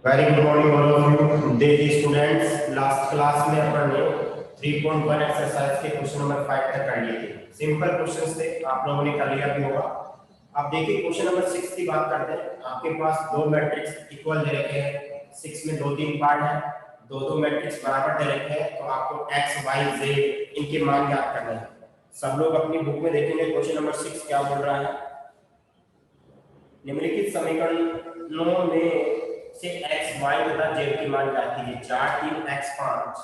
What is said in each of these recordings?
Very good morning all of you. देखिए students, last class में अपन ने 3.1 एक्सरसाइज के क्वेश्चन नंबर 5 तक कर लिए थे। सिंपल क्वेश्चंस थे, आप लोगों ने कर लिया भी होगा। अब देखिए क्वेश्चन नंबर 6 की बात करते हैं। आपके पास दो मैट्रिक्स इक्वल दे रखे हैं। 6 में दो तीन पार्ट है, दो दो मैट्रिक्स बराबर दे रखे हैं, तो आपको x y z इनके मान ज्ञात करना है। सब लोग अपनी बुक में देखेंगे क्वेश्चन नंबर 6 क्या बोल रहा है। निम्नलिखित समीकरणों में से x y तथा z की मान ज्ञात कीजिए। 4 3 x 5।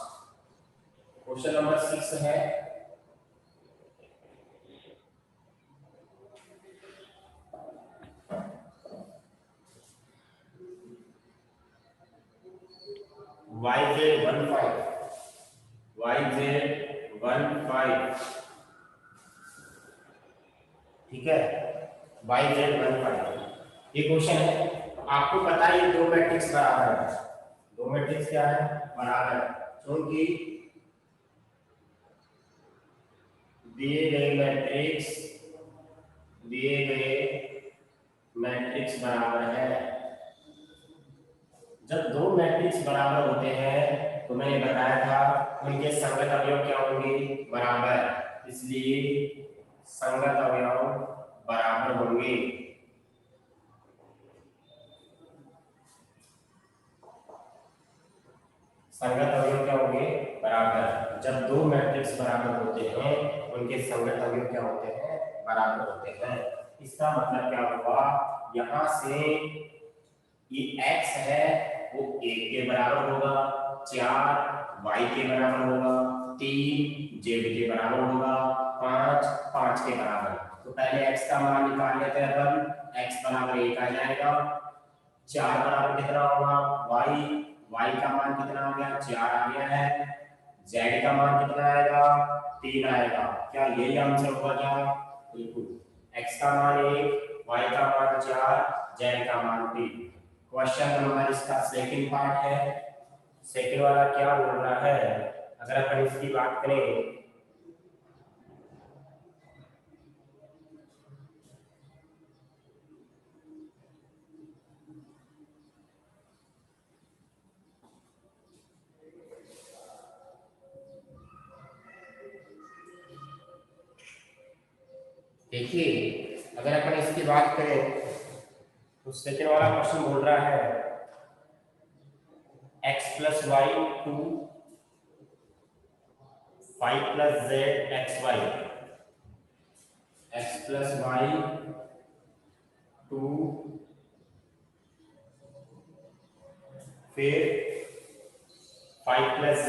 क्वेश्चन नंबर 6 है yz 15 ठीक है, yz 15 ये क्वेश्चन है। आपको पता है ये दो मैट्रिक्स बराबर है। दो मैट्रिक्स क्या है? बराबर है, क्योंकि दिए गए मैट्रिक्स बराबर है। जब दो मैट्रिक्स बराबर होते हैं तो मैंने बताया था उनके संगत अवयव क्या होंगे? बराबर। इसलिए संगत अवयव बराबर होंगे। संगत अवयव क्या होंगे? बराबर। जब दो मैट्रिक्स बराबर होते हैं उनके संगत अवयव क्या होते हैं? बराबर होते हैं। इसका मतलब क्या हुआ? यहां से ये x है वो 1 के बराबर होगा, 4 y के बराबर होगा, 3 z के बराबर होगा, 5 5 के बराबर। तो पहले x का मान निकाल लेते हैं अपन। x बराबर 1 आ जाएगा। 4 बराबर कितना होगा? y का मान कितना आ गया? 4 आ गया है। z का मान कितना आएगा? 3 आएगा। क्या यही आंसर होगा क्या? बिल्कुल। x का मान 1, y का मान 4, z का मान 3। क्वेश्चन नंबर इसका सेकंड पार्ट है। सेकंड वाला क्या बोल रहा है? अगर अपन इसकी बात करें, देखिए अगर अपन इसकी बात करें तो सेकंड वाला क्वेश्चन बोल रहा है x plus y 2 5 plus z xy। x plus y 2 फिर 5 plus z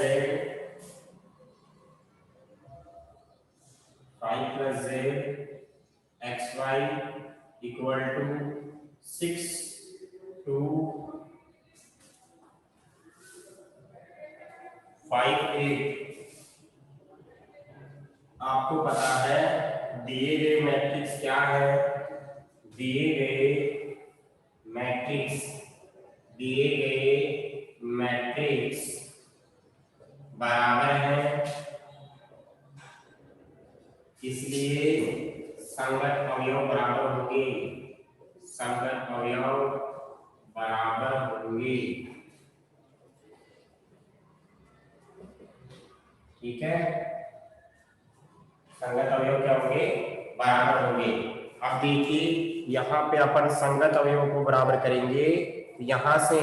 5 plus z xy equal to 6 to 5 8। आपको पता है दिए गए मैट्रिक्स क्या है? दिए गए मैट्रिक्स बराबर है, इसलिए संगत अवयव बराबर होंगे। संगत अवयव बराबर होंगे। ठीक है, संगत अवयव क्या होंगे? बराबर होंगे। अब देखिए यहाँ पे अपन संगत अवयव को बराबर करेंगे, यहां से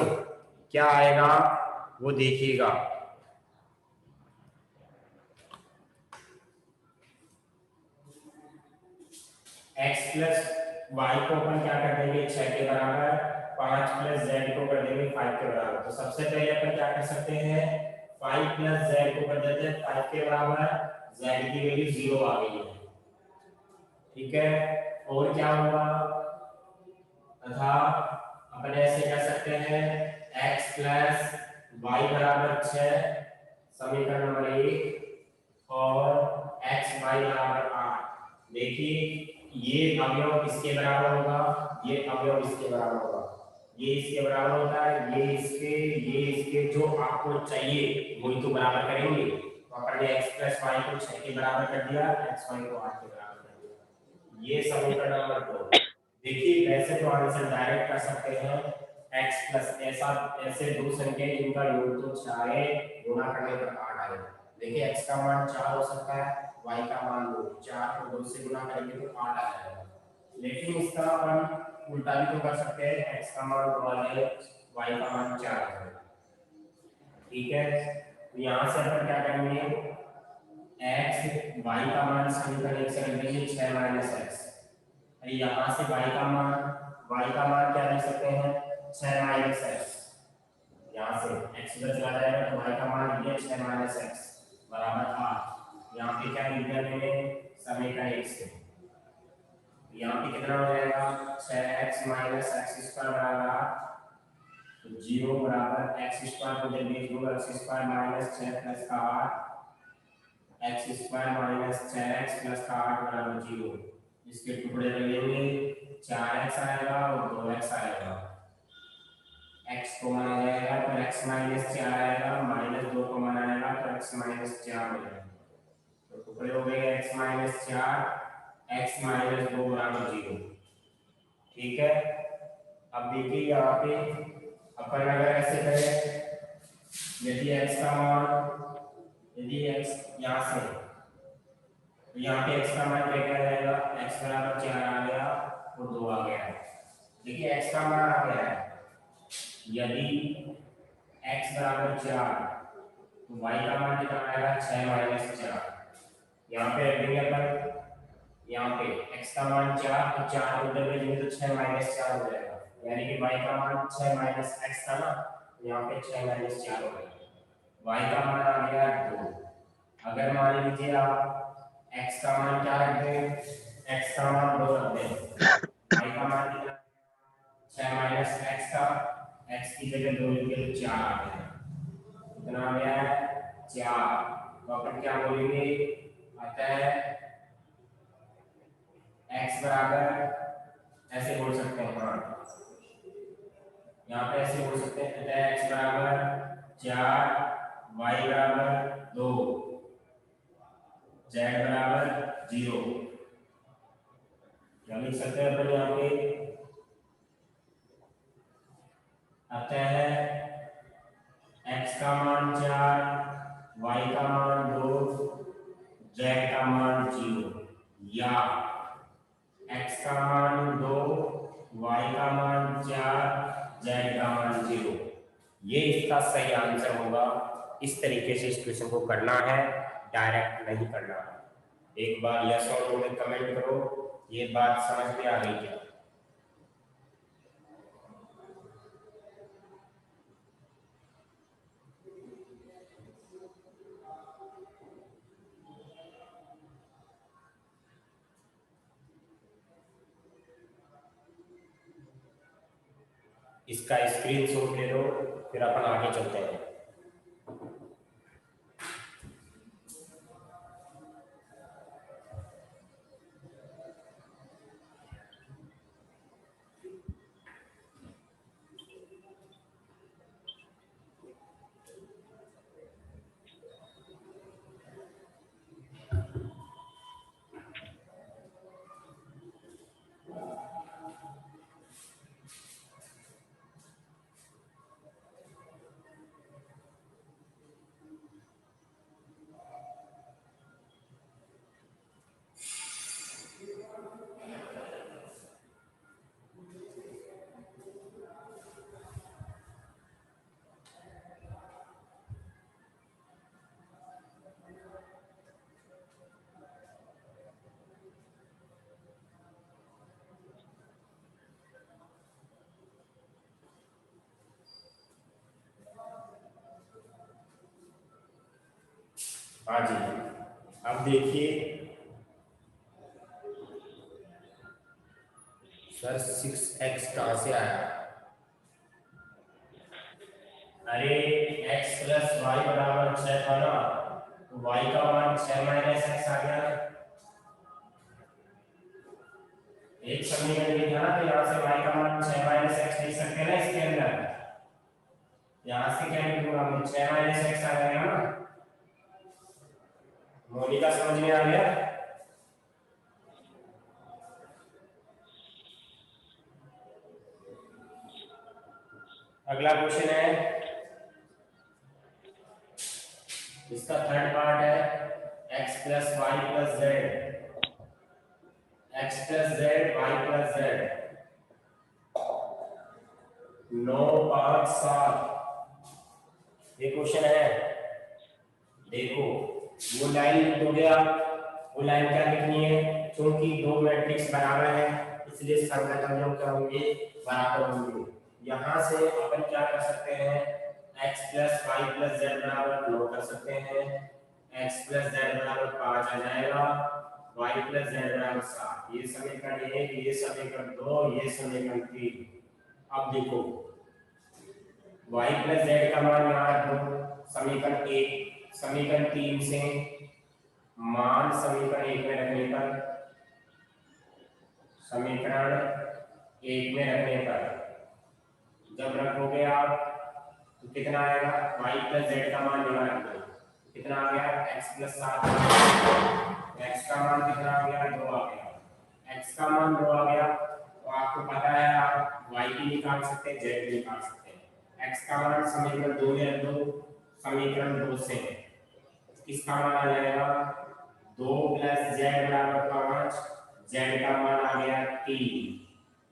क्या आएगा वो देखिएगा। x प्लस वाई को अपन क्या कर देंगे? 6 के बराबर। 5 प्लस जेड को कर देंगे 5 के बराबर। तो सबसे पहले अपन क्या कर सकते हैं? 5 प्लस जेड को कर देते हैं 5 के बराबर। जेड की वैल्यू 0 आ गई है। ठीक है, और क्या होगा? तथा अपन ऐसे कह सकते हैं x प्लस वाई बराबर 6 समीकरण नंबर 1 और x y बराबर 8। देखिए ये अवयव किसके बराबर होगा? ये अवयव इसके बराबर होगा। ये इसके बराबर होता है, ये इसके जो आपको चाहिए वही तो बराबर करेंगे। तो अपन ने x प्लस वाई को 6 के बराबर कर दिया, x y को 8 के बराबर कर दिया। ये समीकरण नंबर 2। देखिए वैसे तो आंसर डायरेक्ट कर सकते हैं x प्लस ऐसा ऐसे दो संख्या जिनका योग तो 4 है, गुणा करने पर 8 आएगा। देखिए x का मान 4 हो सकता है, y का मान 2, 4 को 2 से गुणा करेंगे तो 8 आ जाएगा। लेकिन इसका अपन उल्टा भी तो कर सकते हैं, x का मान 2 आ जाए, y का मान 4 आ जाए। ठीक है, तो यहाँ से अपन क्या करेंगे, x y का मान समीकरण 1 से रख दीजिए 6 माइनस x। यहाँ से y का मान क्या लिख सकते हैं, 6 माइनस x। यहाँ से x इधर चला जाएगा तो y का मान लिख दिया 6 माइनस x बराबर 8। यहाँ पे क्या लिख दिया मैंने, समीकरण 1 से। यहाँ पे कितना हो जाएगा, 6x माइनस एक्स स्क्वायर बराबर 8, तो 0 बराबर एक्स स्क्वायर को जब लिख दो, एक्स स्क्वायर माइनस 6 प्लस का 8, x square minus 6x plus का 8 बराबर 0। इसके टुकड़े लगेंगे, 4x आएगा और 2x आएगा। x को माना जाएगा तो x माइनस 4 आएगा, माइनस 2 को माना जाएगा तो x माइनस 4 हो जाएगा। तो टुकड़े हो गए x माइनस 4, x माइनस 2 बराबर 0। ठीक है, अब देखिए यहाँ पे अपन अगर ऐसे करें, यदि x का मान, यदि x यहाँ से, तो यहाँ पे x का मान क्या क्या जाएगा, x बराबर 4 आ गया और 2 आ गया। देखिए x का मान आ गया है, यदि x बराबर 4 तो y का मान कितना आएगा, 6 माइनस 4। यहाँ पे रखेंगे अपन, यहाँ पे x का मान 4, तो 4 को उधर भेजेंगे तो 6 माइनस 4 हो जाएगा, यानी कि y का मान 6 माइनस x था ना, यहाँ पे 6 माइनस 4 हो गया। y का मान आ गया 2। अगर मान लीजिए आप x का मान क्या रख दें, x का मान 2 रख दें, y का मान कितना, 6 माइनस x का, x की जगह 2 लिख तो 4 आ गया। कितना आ गया है, 4। तो अपन क्या बोलेंगे, अतः x बराबर ऐसे बोल सकते हैं, हाँ यहाँ पे ऐसे बोल सकते हैं, अतः x बराबर 4, y बराबर 2, z बराबर 0। क्या लिख सकते हैं अपन यहाँ पे, अतः x का मान 4, y का मान 2, z का मान 0, या x का मान 2, y का मान 4, z का मान 0। ये इसका सही आंसर होगा। इस तरीके से इस क्वेश्चन को करना है, डायरेक्ट नहीं करना है। एक बार यस और नो में कमेंट करो, ये बात समझ में आ गई क्या। इसका स्क्रीनशॉट ले लो, फिर अपन आगे चलते हैं। हाँ जी, अब देखिए सर 6x कहाँ से आया, अरे x प्लस वाई बराबर 6 था ना, तो y का मान 6 माइनस एक्स आ गया। एक समीकरण लिखा ना, तो यहाँ से y का मान 6 माइनस एक्स लिख सकते हैं ना इसके अंदर। यहाँ से क्या लिखूंगा मैं, 6 माइनस एक्स आ जाएगा ना। मोनिका समझ में आ गया। अगला क्वेश्चन है, इसका थर्ड पार्ट है x plus y plus z, x plus z y plus z, 9 5 7। ये क्वेश्चन है। देखो वो लाइन लिख हो गया, वो लाइन क्या लिखनी है, क्योंकि दो मैट्रिक्स बराबर है इसलिए संगत अंकों क्या होंगे, बराबर होंगे। यहाँ से अपन क्या कर सकते हैं, x plus y plus z बराबर 9 कर सकते हैं, x प्लस जेड बराबर 5 आ जाएगा, y प्लस जेड बराबर 7। ये समीकरण 1, ये समीकरण 2, ये समीकरण 3। अब देखो y प्लस जेड का मान यहाँ रख दो, समीकरण 1, समीकरण 3 से मान समीकरण 1 में रखने पर, समीकरण 1 में रखने पर जब रखोगे आप तो कितना आएगा, y प्लस जेड का मान यहाँ रख दो, कितना आ गया, x प्लस 7, x का मान कितना आ गया, 2 आ गया, x का मान 2 आ गया। तो आपको पता है आप y भी निकाल सकते हैं, z भी निकाल सकते हैं। x का मान समीकरण 2 में रख दो, समीकरण 2 से किसका मान आ जाएगा, 2 प्लस जेड बराबर 5, जेड का मान आ गया 3।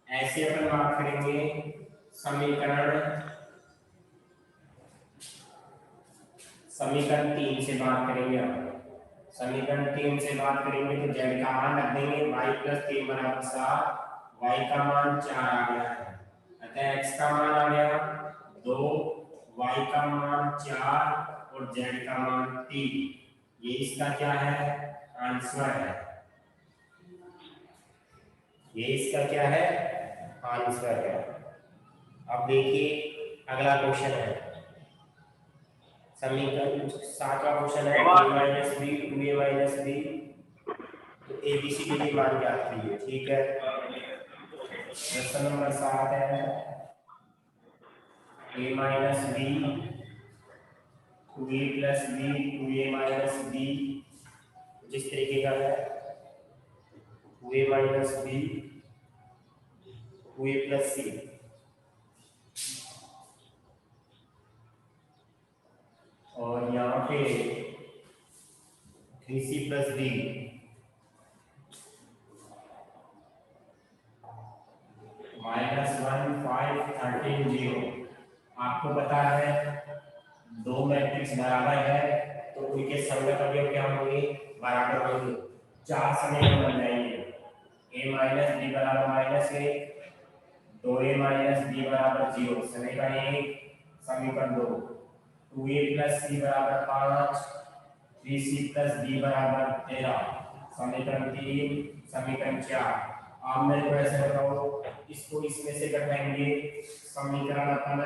ऐसे अपन बात करेंगे समीकरण 3 से बात करेंगे। अब समीकरण 3 से बात करेंगे तो जेड का मान रख देंगे, y प्लस 3 बराबर 7, y का मान 4 आ गया है, अतः x का मान आ गया 2, y का मान 4 और z का मान 3। ये इसका क्या है, आंसर है। ये इसका क्या है, आंसर है। अब देखिए अगला क्वेश्चन है, समीकरण 7 का क्वेश्चन है, a minus b 2a minus b, तो abc के लिए मान ज्ञात कीजिए। ठीक है, क्वेश्चन नंबर 7 है a minus b 2a plus b 2a minus b, जिस तरीके का है 2a minus b 2a plus सी, और यहाँ पे 3c प्लस डी -1 5 13 0। आपको पता है दो मैट्रिक्स बराबर है तो उनके संगत अवयव क्या होंगे, बराबर होंगे। 4 समीकरण बन जाएंगे, a माइनस बी बराबर -1, 2a माइनस बी बराबर 0, समीकरण 1, समीकरण 2, 2a प्लस सी बराबर 5, 3c प्लस डी बराबर 13, समीकरण 3, समीकरण 4। आप मेरे को ऐसे बताओ, इसको इसमें से घटाएंगे, समीकरण अपन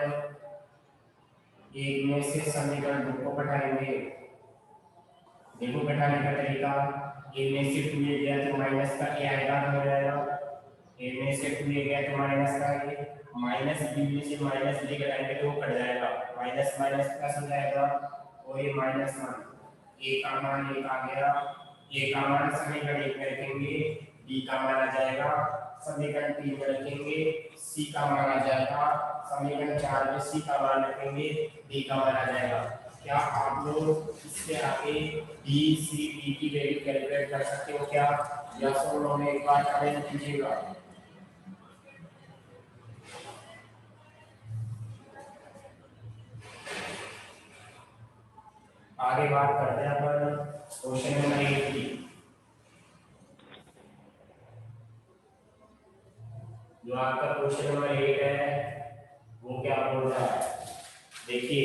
एक में से समीकरण 2 को घटाएंगे। देखो घटाने का तरीका, a में से 2a गया तो माइनस का a आएगा, हो जाएगा a में से 2a गया तो माइनस का a, माइनस b में से माइनस b घटाएंगे तो वो कट जाएगा, माइनस माइनस प्लस हो जाएगा और ये -1, a का मान 1 आ गया, a का मान समीकरण 1 में रखेंगे, b का मान आ जाएगा समीकरण 3 में रखेंगे, c का मान आ जाएगा समीकरण 4 में, c का मान रखेंगे, d का मान आ जाएगा। क्या आप लोग इससे आगे b c d की वैल्यू कैलकुलेट कर सकते हो क्या, या सब लोगों ने एक बार कमेंट कीजिएगा। आगे बात करते हैं अपन क्वेश्चन नंबर 8 की। जो आपका क्वेश्चन नंबर 8 है वो क्या बोल रहा है, देखिए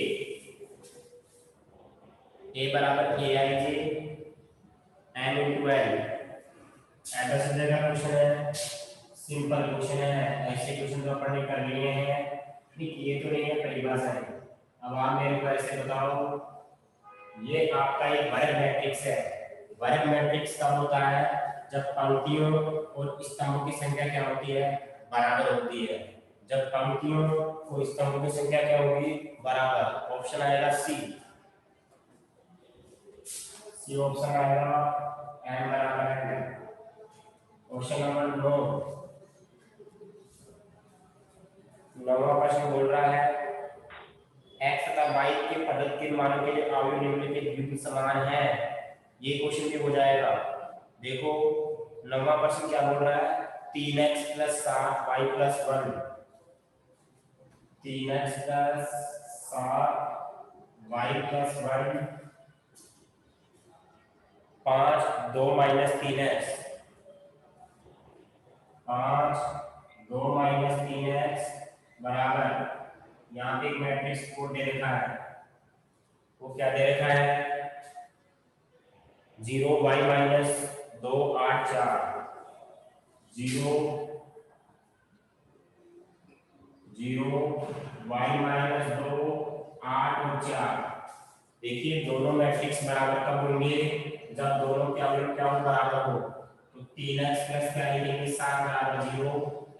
a बराबर a i j m into l, ऐसा सीधा क्वेश्चन है, सिंपल क्वेश्चन है, ऐसे क्वेश्चन तो अपन ने कर लिए हैं। ठीक, ये तो नहीं है परिभाषा है। अब आप मेरे को ऐसे बताओ, ये आपका एक वर्ग मैट्रिक्स है। वर्ग मैट्रिक्स कब होता है, जब पंक्तियों और स्तंभों की संख्या क्या होती है, बराबर होती है। जब पंक्तियों और स्तंभों की संख्या क्या होगी, बराबर। ऑप्शन आएगा सी, सी ऑप्शन आएगा, n बराबर है। क्वेश्चन नंबर 9, 9वां प्रश्न बोल रहा है वर्गत के मानों के अवयव निम्नलिखित बिल्कुल समान है, ये क्वेश्चन भी हो जाएगा। देखो 9वां प्रश्न क्या बोल रहा है, 3x + 7y + 1, 3x + 7y + 1, 5 2 - 3x, 5 2 - 3x बराबर, यहाँ पे एक मैट्रिक्स कोड दे रखा है, वो क्या दे रखा है, 0y - 2 8 4, 0 0 y - 2 8 और 4। देखिए दोनों मैट्रिक्स बराबर कब होंगे, जब दोनों के अवयव क्या हो, बराबर हो। तो 3x प्लस क्या लिखेंगे, 7 बराबर 0,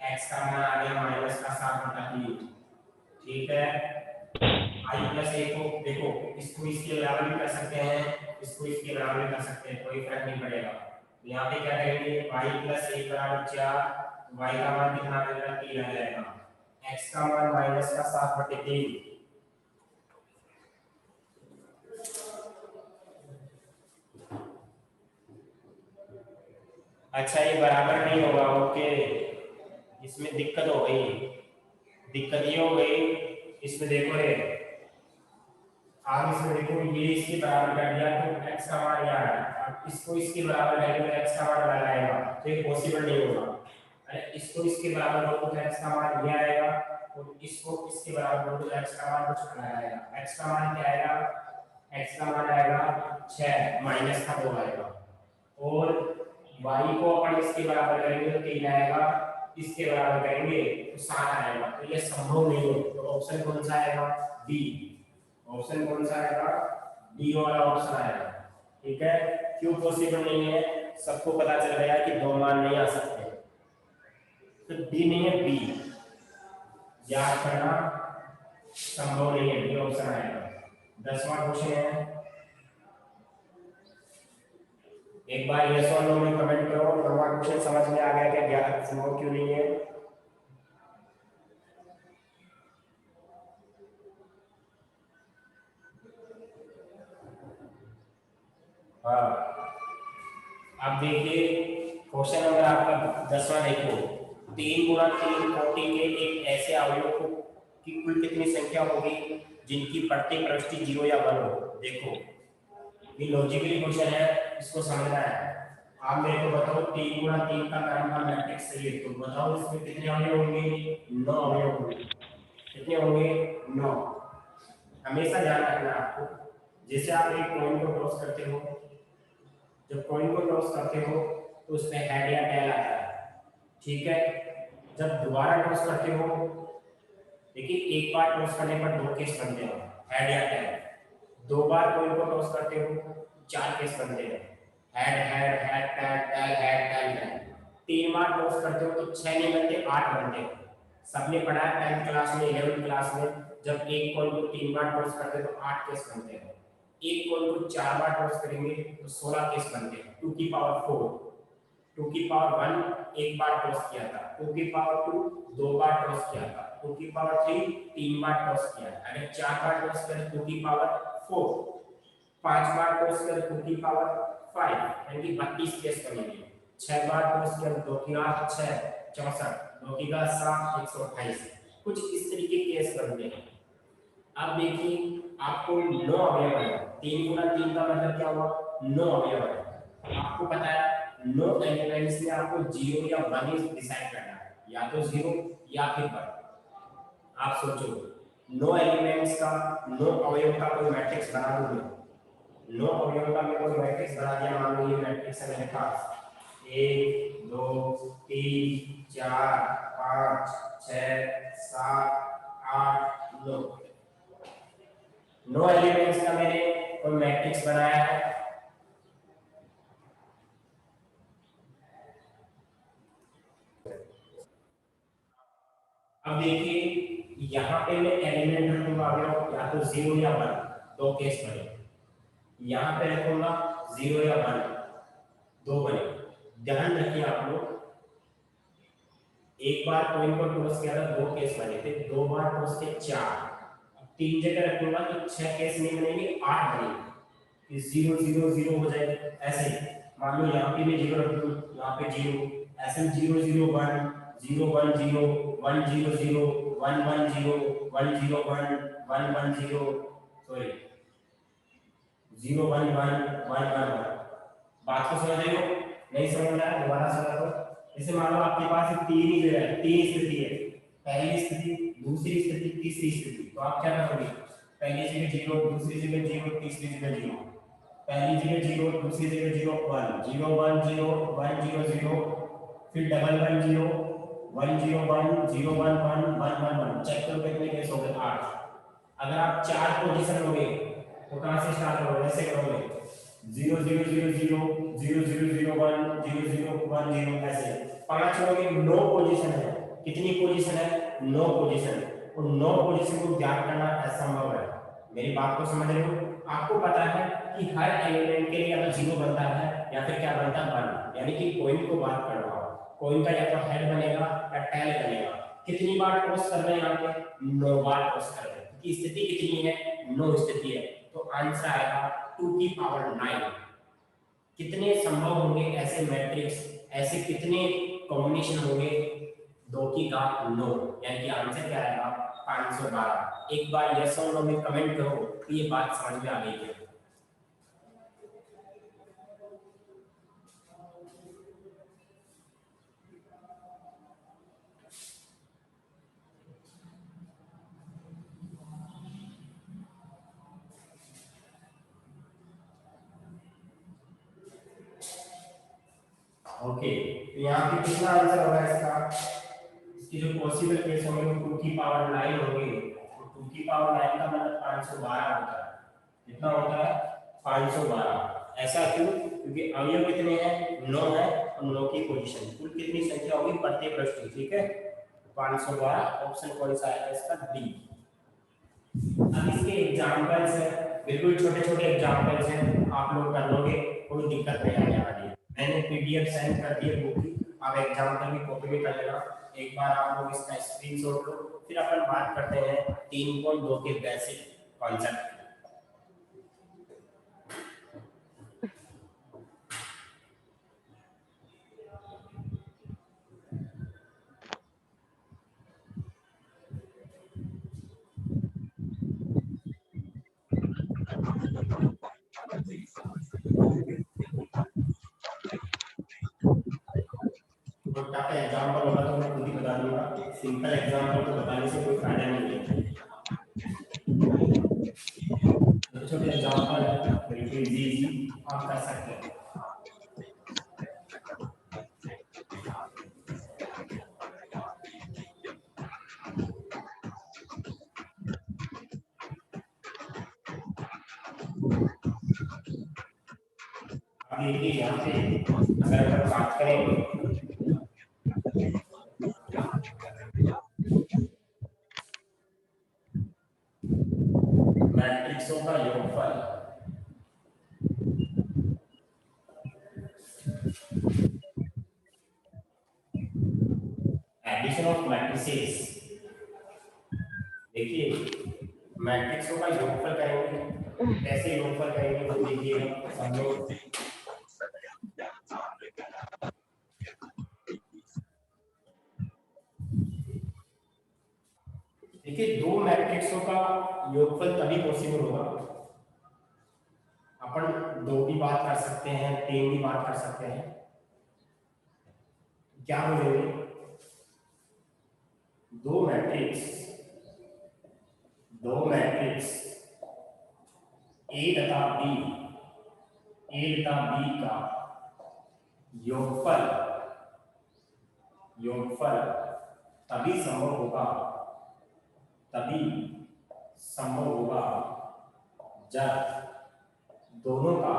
x का मान आ गया माइनस का 7/3, ठीक है। i प्लस 1 को देखो, इसको इसके बराबर भी कर सकते हैं, इसको इसके बराबर भी कर सकते हैं, कोई फर्क नहीं पड़ेगा। यहाँ पे क्या करेंगे, y + 1 बराबर 4, y का मान कितना आ जाएगा, 3 आ जाएगा, x का मान माइनस का 7/3। अच्छा ये बराबर नहीं होगा, ओके, इसमें दिक्कत हो गई, दिक्कत ये हो गई, इसमें देखो रे, आप इसमें देखो ये इसके बराबर कर दिया तो x का मान यहाँ है, अब इसको इसके बराबर करेंगे तो x का मान लगाएगा, तो ये पॉसिबल नहीं होगा। अरे इसको इसके बराबर करो तो x का मान ये आएगा, और इसको इसके बराबर करो तो x का मान कुछ अलग आएगा। x का मान क्या आएगा, x का मान आएगा 6 माइनस का 2 आएगा, और y को अपन इसके बराबर करेंगे तो 3 आएगा, इसके बराबर करेंगे तो 7 आएगा, तो ये संभव नहीं है। तो ऑप्शन कौन सा आएगा, बी। ऑप्शन कौन सा आएगा, डी वाला ऑप्शन आएगा, ठीक है। क्यों पॉसिबल नहीं है, सबको पता चल गया कि दो मान नहीं आ सकते, तो डी नहीं है, बी याद करना संभव नहीं है, बी ऑप्शन आएगा। 10वां क्वेश्चन है, एक बार यस और नो में कमेंट करो, 9वां क्वेश्चन समझ में आ गया क्या, 11 संभव क्यों नहीं है। हाँ अब देखिए क्वेश्चन नंबर आपका 10वां देखो, 3 × 3 कोटि के एक ऐसे अवयव को की कुल कितनी संख्या होगी जिनकी प्रत्येक प्रविष्टि 0 या 1 हो। देखो ये लॉजिकली क्वेश्चन है, इसको समझना है। आप मेरे को बताओ 3 × 3 का क्रम का मैट्रिक्स सही है, तो बताओ इसमें कितने अवयव होंगे, 9 अवयव होंगे। कितने होंगे, 9। हमेशा ध्यान रखना आपको, जैसे आप एक कॉइन को टॉस करते हो, जब कॉइन को टॉस करते हो तो उसमें हेड या टेल आता है, ठीक है। जब दोबारा टॉस करते हो, देखिए एक बार टॉस करने पर 2 केस बनते हैं, हेड या टेल। 2 बार कॉइन को टॉस करते हो 4 केस बनते हैं, head head head tail tail head tail tail. 3 बार टॉस करते हो तो 6 नहीं बनते, 8 बनते हैं। सबने पढ़ा है 10th क्लास में, 11th क्लास में, जब एक कॉइन को 3 बार टॉस करते हैं तो 8 केस बनते हैं। एक कॉइन को 4 बार टॉस करेंगे तो 16 केस बनते हैं, 2 की पावर 4। 2 की पावर 1 एक बार टॉस किया था, 2 की पावर 2 2 बार टॉस किया था, 2 की पावर 3 3 बार टॉस किया है। अगर 4 बार टॉस करें 2 की पावर 4, 5 बार टॉस करें 2 की पावर 5, यानी कि 32 केस बनेंगे। 6 बार टॉस करें 2 की घात 6 64, 2 की घात 7 128, कुछ इस तरीके केस बनते हैं। अब देखिए आपको 9 अवयव है, 3 × 3 का मतलब क्या हुआ, 9 अवयव है। आपको पता है 9 एलिमेंट्स में आपको 0 या 1 डिसाइड करना है, या तो 0 या फिर 1। आप सोचो 9 एलिमेंट्स का, 9 अवयव का कोई मैट्रिक्स बना दूं, 9 अवयव का मैं कोई मैट्रिक्स बना दिया, मान लो ये मैट्रिक्स है मेरे पास 1 2 3 4 5 6 7 8 9, 9 एलिमेंट्स का मैंने कोई मैट्रिक्स बनाया है। अब देखिए यहाँ पे मैं एलिमेंट रखूंगा अवयव या तो 0 या 1, 2 केस बने। यहाँ पे रखूंगा 0 या 1, 2 बने। ध्यान रखिए आप लोग, एक बार कॉइन को टॉस किया था 2 केस बने थे, 2 बार टॉस के 4, 3 जगह रखूंगा तो 6 कैसे नहीं बनेंगे, 8 बनेंगे। 0 0 0 हो जाएगा। ऐसे मान लो यहाँ पे मैं 0 रख दूं, यहाँ पे 0, ऐसे 0 0 1 0 1 0 1 0 0 1 1 0 1 0 1 1 1 0 सॉरी 0 1 1 1 1 1। बात को समझ रहे हो? नहीं समझ रहा है दोबारा समझा दो। जैसे मान लो आपके पास तीन ही जगह है, तीन स्थिति है, पहली स्थिति, दूसरी स्थिति, तीसरी स्थिति। तो आप क्या करोगे, पहली जगह 0, दूसरी जगह 0, तीसरी जगह 0, पहली जगह 0, दूसरी जगह 0 1 0 1 0 1 0 0, फिर डबल 1 0 1 0 1 0 1 1 1 1 1। चेक करो कितने केस हो गए, 8। अगर आप 4 पोजीशन लोगे तो कहां से स्टार्ट करोगे, ऐसे करोगे 0 0 0 0 0 0 0 1 0 0 1 0, ऐसे 5 लोगे। 9 पोजीशन है, कितनी पोजीशन है, 9 पोजीशन। और 9 पोजीशन को ज्ञात करना असंभव है। मेरी बात को समझ रहे हो? आपको पता है कि हर एलिमेंट के लिए अगर 0 बनता है या फिर क्या बनता है 1, यानी कि कॉइन को बात कर रहा हूं, कॉइन का या तो हेड बनेगा या टेल बनेगा। कितनी बार टॉस कर रहे हैं यहाँ पे, 9 बार टॉस कर रहे हैं। कि स्थिति कितनी है, 9 स्थिति है। तो आंसर आएगा 2 की पावर 9। कितने संभव होंगे ऐसे मैट्रिक्स, ऐसे कितने कॉम्बिनेशन होंगे, 2 की घात 9, यानी कि आंसर क्या आएगा 512। एक बार यस और नो में कमेंट करो कि ये बात समझ में आ गई है। ओके, तो यहाँ पे कितना आंसर होगा इसका, इसकी जो पॉसिबल केस होंगे वो 2 की पावर 9 होंगे। तो 2 की पावर 9 का मतलब 512 होता है। कितना होता है, 512। ऐसा क्यों, क्योंकि अवयव कितने हैं, 9 है, और 9 की पोजीशन, कुल कितनी संख्या होगी प्रत्येक पृष्ठ की, ठीक है। 512 ऑप्शन कौन सा है इसका, डी। अब इसके एग्जांपल्स है, बिल्कुल छोटे छोटे एग्जांपल्स हैं, आप लोग कर लोगे, कोई दिक्कत नहीं आने वाली है। मैंने पीडीएफ सेंड कर दी है बुक की, आप एग्जांपल भी कॉपी में कर लेना। एक बार आप लोग इसका स्क्रीनशॉट लो, फिर अपन बात करते हैं 3.2 के बेसिक कॉन्सेप्ट। छोटा सा एग्जांपल होगा तो मैं खुद ही बता दूंगा, सिंपल एग्जांपल तो बताने से कोई फायदा नहीं है। छोटे एग्जांपल बिल्कुल इजी आप कर सकते हैं। अब देखिए यहाँ पे अगर हम बात करें मैट्रिक्सों का योगफल, एडिशन ऑफ मैट्रिसेस। देखिए मैट्रिक्सों का योगफल करेंगे, कैसे योगफल करेंगे तो देखिए हम लोग देखिए दो मैट्रिक्सों का योगफल तभी पॉसिबल होगा, अपन 2 की बात कर सकते हैं, 3 की बात कर सकते हैं। क्या बोलेंगे, दो मैट्रिक्स ए तथा बी का योगफल तभी संभव होगा जब दोनों का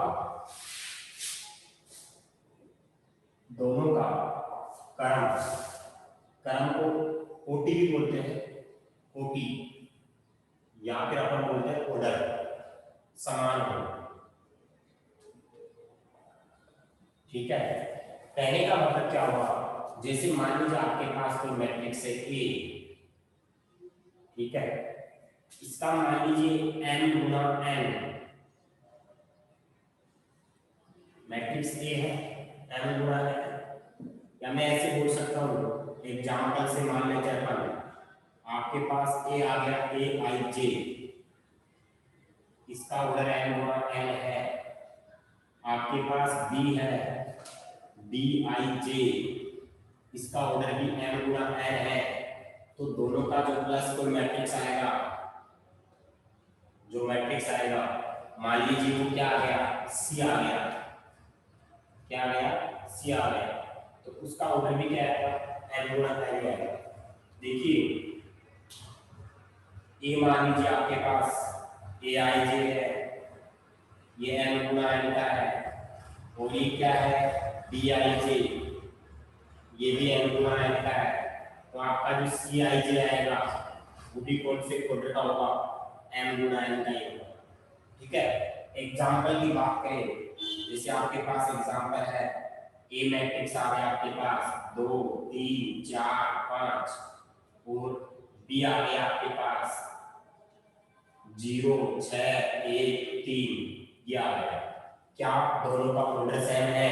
क्रम को कोटि भी बोलते हैं, कोटि, या फिर अपन बोलते हैं ऑर्डर, समान हो। ठीक है, कहने का मतलब क्या हुआ, जैसे मान लीजिए आपके पास कोई मैट्रिक्स है ए, ठीक है, इसका मान लीजिए n Guna n, matrix A है n गुना n, या मैं ऐसे बोल सकता हूँ एग्जाम्पल से मान लेते हैं अपन, आपके पास ए आ गया ए आई जे, इसका ऑर्डर n गुना n है। आपके पास बी है डी आई जे, इसका ऑर्डर भी n गुना n है। तो दोनों का जो प्लस कोई मैट्रिक्स आएगा, जो मैट्रिक्स आएगा मान लीजिए वो क्या आ गया, सी आ गया, क्या आ गया, सी आ गया, तो उसका ऑर्डर भी क्या आएगा, n गुना n आएगा। देखिए ए मान लीजिए आपके पास ए आई जे है, ये n गुना n का है, और ये क्या है डी आई जे, ये भी n गुना n का है। तो आपका जो सी आई जे आएगा वो भी कौन से ऑर्डर का होगा, m गुना n का ही होगा। ठीक है, एग्जाम्पल की बात करें, जैसे आपके पास एग्जाम्पल है ए मैट्रिक्स आ गया आपके पास 2 3 4 5, और बी आ गया आपके पास 0 6 1 3, ये आ गया। क्या दोनों का ऑर्डर सेम है,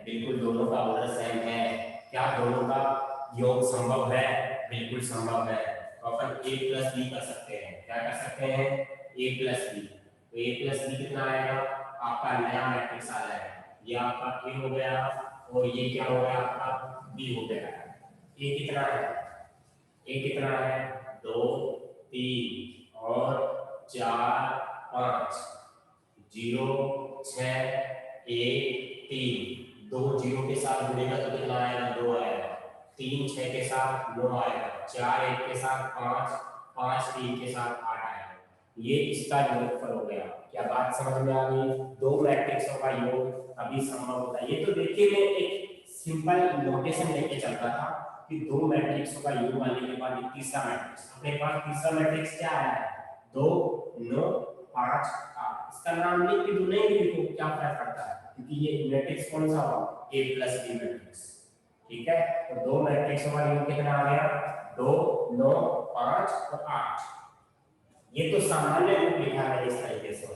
बिल्कुल दोनों का ऑर्डर सेम है। क्या दोनों का योग संभव है, बिल्कुल संभव है। तो अपन a प्लस बी कर सकते हैं, क्या कर सकते हैं, a प्लस बी। तो a प्लस बी कितना आएगा, आपका नया मैट्रिक्स आ जाएगा, ये आपका a हो गया, और ये क्या हो गया आपका b हो गया। a कितना है, a कितना है 2 3 और 4 5, 0 6 1 3, 2 0 के साथ जुड़ेगा तो कितना आएगा, 2 आएगा, 3 6 के साथ 9 आएगा, 4 1 के साथ 5, 5 3 के साथ 8 आएगा। ये इसका योगफल हो गया। क्या बात समझ में आ गई, दो मैट्रिक्सों का योग अभी संभव होता है। ये तो देखिए मैं एक सिंपल नोटेशन लेके चल रहा था कि दो मैट्रिक्सों का योग आने के बाद तीसरा मैट्रिक्स, अपने पास तीसरा मैट्रिक्स क्या आया है, 2 9 5 8, इसका नाम लिख के नहीं लिखो, क्या फर्क पड़ता है, क्योंकि ये मैट्रिक्स कौन सा होगा, a प्लस बी मैट्रिक्स। ठीक है, तो दो मैट्रिक्सों का योग कितना आ गया, 2 9 5 और 8। ये तो सामान्य रूप लिखा है इस तरीके से।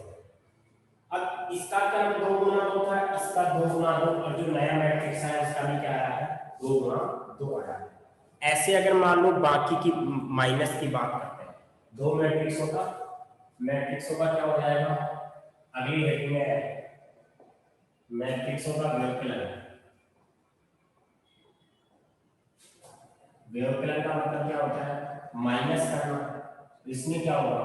अब इसका क्या 2 गुना 2 था, इसका 2 गुना 2, और जो नया मैट्रिक्स है उसका भी क्या आया है, 2 गुना 2 आया है। ऐसे अगर मान लो बाकी की माइनस की बात करते हैं, दो मैट्रिक्सों का क्या हो जाएगा, अगली हेडिंग है मैट्रिक्सों का व्यवकलन। व्यवकलन का मतलब क्या होता है, माइनस करना। इसमें क्या होगा,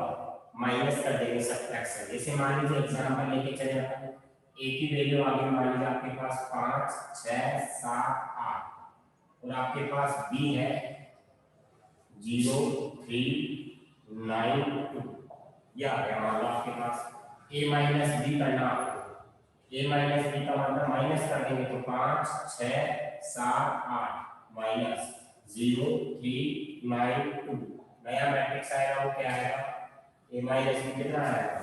माइनस कर देंगे सब्ट्रैक्शन। जैसे मान लीजिए एग्जांपल लेके चले जाते हैं, a की वैल्यू आगे मान लीजिए आपके पास 5 6 7 8, और आपके पास b है 0 3 9 2, या आ गया। मान लो आपके पास a माइनस बी करना, a माइनस बी का मतलब माइनस कर देंगे तो 5 6 7 8 माइनस 0 3 9 2, नया मैट्रिक्स आएगा वो क्या आएगा, a माइनस बी कितना आएगा,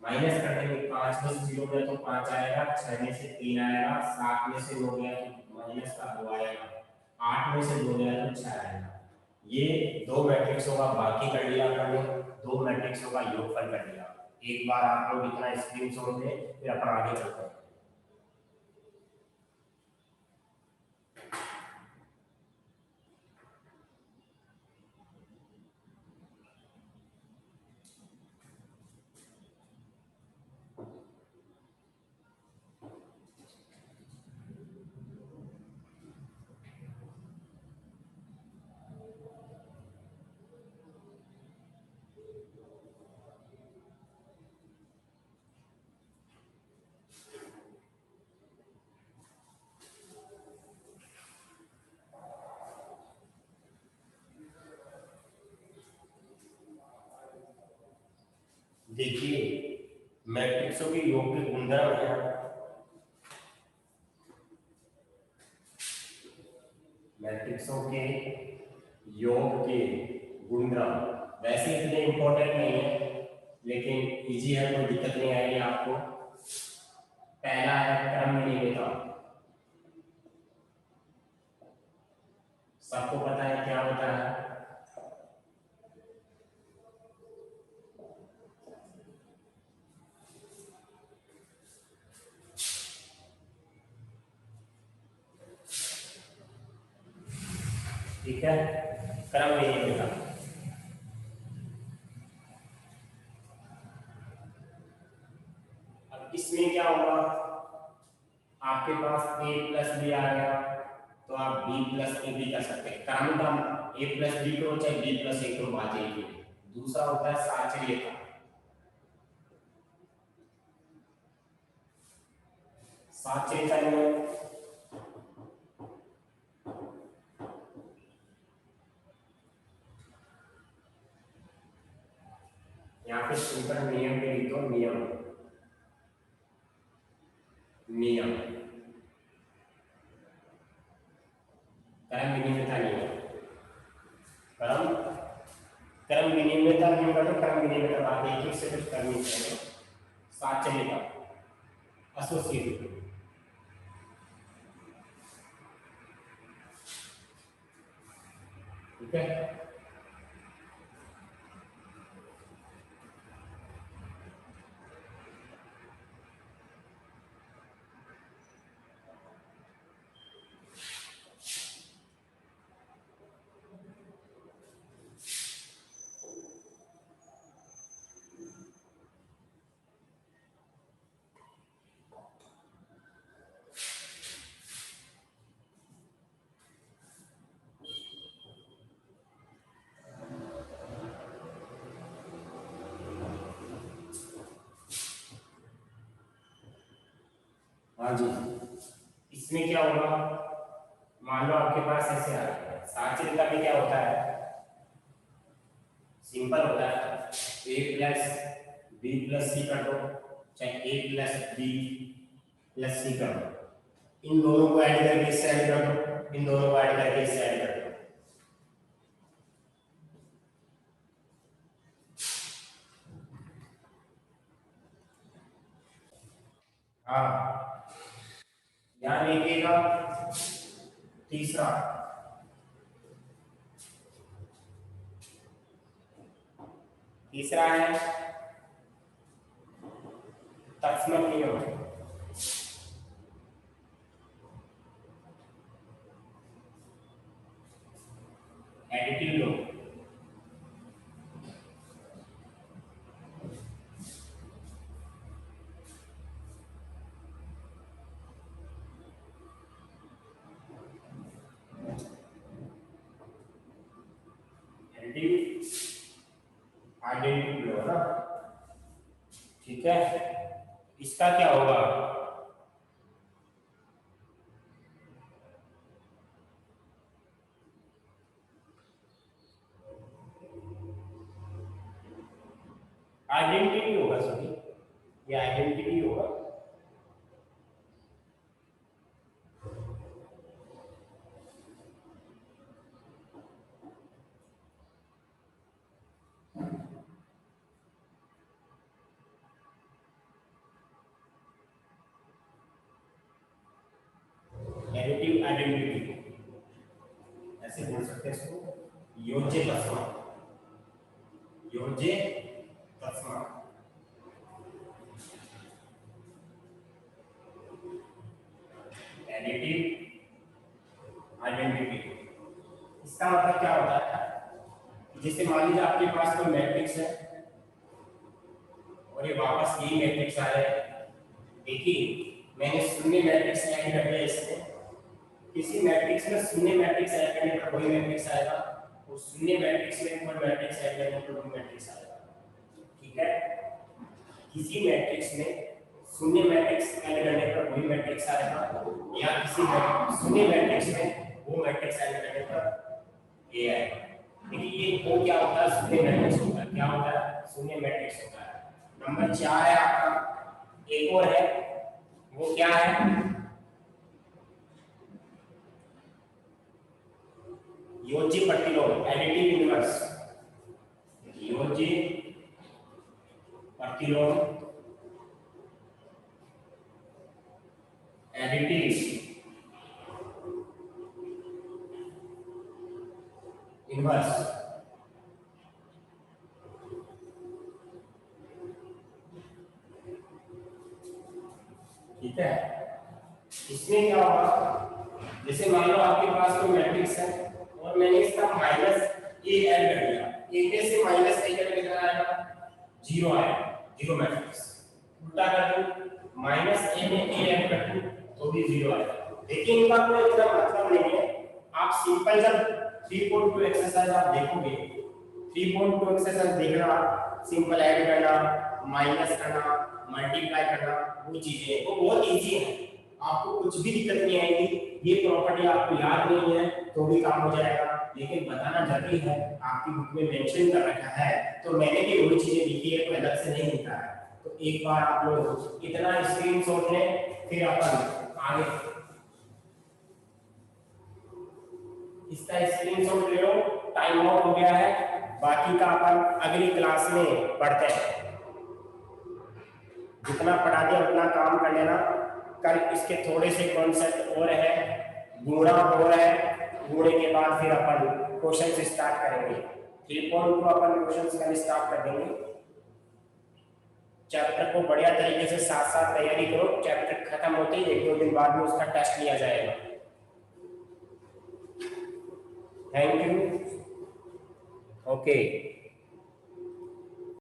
माइनस कर देंगे 5 में से 0 गया तो 5 आएगा, 6 में से 3 आएगा, 7 में से 9 गया तो माइनस का 2 आएगा, 8 में से 2 गया तो 6 आएगा। ये दो मैट्रिक्सों का बाकी कर लिया हमने, दो मैट्रिक्सों का योगफल कर लिया। एक बार आप लोग इतना स्क्रीनशॉट दें, फिर अपन आगे चलते हैं। देखिए मैट्रिक्सों के योग के गुणधर्म है, मैट्रिक्सों के योग के गुणधर्म वैसे इतने इंपॉर्टेंट नहीं है, लेकिन इजी है, कोई दिक्कत नहीं आएगी आपको। पहला है क्रम में नहीं देता, सबको पता है क्या होता है, ठीक है, क्रम विनिमयता। अब इसमें क्या होगा, आपके पास a प्लस बी आ गया तो आप b प्लस ए भी कर सकते हैं। क्रमिकता a प्लस बी करो चाहे b प्लस ए करो, बात एक ही है। दूसरा होता है साचर्यता। साचर्यता में यहाँ पे सिंपल नियम में लिख दो, नियम नियम क्रम विनिमयता नियम, क्रम क्रम विनिमयता नियम का तो क्रम विनिमयता बात एक एक से कुछ करनी चाहिए। साचर्यता एसोसिएटिव, ठीक है। हाँ जी, इसमें क्या होगा, मान लो आपके पास ऐसे आ गया। साचर्यता में क्या होता है, सिंपल होता है, a प्लस बी प्लस सी कर दो चाहे a प्लस बी प्लस सी कर दो। इन दोनों को ऐड करके इससे ऐड कर दो, इन दोनों को ऐड करके इससे ऐड कर दो। हाँ, यहाँ लिखिएगा तीसरा, तीसरा है तत्समक नियम। एडिटिव लॉ, आइडेंटिटी लो ना, ठीक है। इसका क्या होगा, आइडेंटिटी होगा सभी, ये आइडेंटिटी होगा। एडिटिव आइडेंटिटी ऐसे बोल सकते हैं इसको, योज्य तस्मा, योज्य तस्मा। एडिटिव आइडेंटिटी, इसका मतलब क्या होता है, जैसे मान लीजिए आपके पास कोई मैट्रिक्स है और ये वापस यही मैट्रिक्स आ रहा है। देखिए मैंने शून्य मैट्रिक्स ऐड कर दिया इसमें, किसी मैट्रिक्स में शून्य मैट्रिक्स ऐड करने पर वही मैट्रिक्स आएगा, और शून्य मैट्रिक्स में कोई मैट्रिक्स ऐड करने पर वही मैट्रिक्स आएगा, ठीक है। किसी मैट्रिक्स में शून्य मैट्रिक्स ऐड करने पर वही मैट्रिक्स आएगा, या किसी शून्य मैट्रिक्स में वो मैट्रिक्स ऐड करने पर ये आएगा। देखिए ये वो क्या होता है, शून्य मैट्रिक्स होता है। क्या होता है, शून्य मैट्रिक्स होता है। नंबर 4 है आपका, एक और है, वो क्या है, योज्य प्रतिलोम, एडिटिव इनवर्स। योज्य प्रतिलोम, एडिटिव इनवर्स। ठीक है, इसमें क्या होगा, जैसे मान लो आपके पास कोई मैट्रिक्स है और मैंने इसका माइनस ए ऐड कर दिया, ए में से माइनस ए करके कितना आएगा, 0 आएगा, जीरो मैट्रिक्स। उल्टा कर दूं, माइनस ए में ए ऐड कर दूं तो भी 0 आएगा। लेकिन इनका कोई इतना मतलब नहीं है, आप सिंपल जब 3.2 एक्सरसाइज आप देखोगे, 3.2 एक्सरसाइज देखना, सिंपल ऐड करना, माइनस करना, मल्टीप्लाई करना, वो चीजें वो बहुत इजी है, आपको कुछ भी दिक्कत नहीं आएगी। ये प्रॉपर्टी आपको याद नहीं है तो भी काम हो जाएगा, लेकिन बताना जरूरी है, आपकी बुक में मेंशन कर रखा है तो मैंने भी वही चीजें लिखी है, कोई अलग से नहीं लिखा है। तो एक बार आप लोग इतना स्क्रीनशॉट लें, फिर अपन आगे इसका स्क्रीनशॉट ले लो। टाइम आउट हो गया है, बाकी का अपन अगली क्लास में पढ़ते हैं। जितना पढ़ा दिया उतना काम कर लेना। कल इसके थोड़े से कॉन्सेप्ट और है, गुणा और है, गुणे के बाद फिर अपन क्वेश्चन स्टार्ट करेंगे। 3.2 अपन क्वेश्चन कल स्टार्ट कर देंगे। चैप्टर को बढ़िया तरीके से साथ साथ तैयारी करो, चैप्टर खत्म होते ही 1-2 दिन बाद में उसका टेस्ट लिया जाएगा। Thank you. ओके।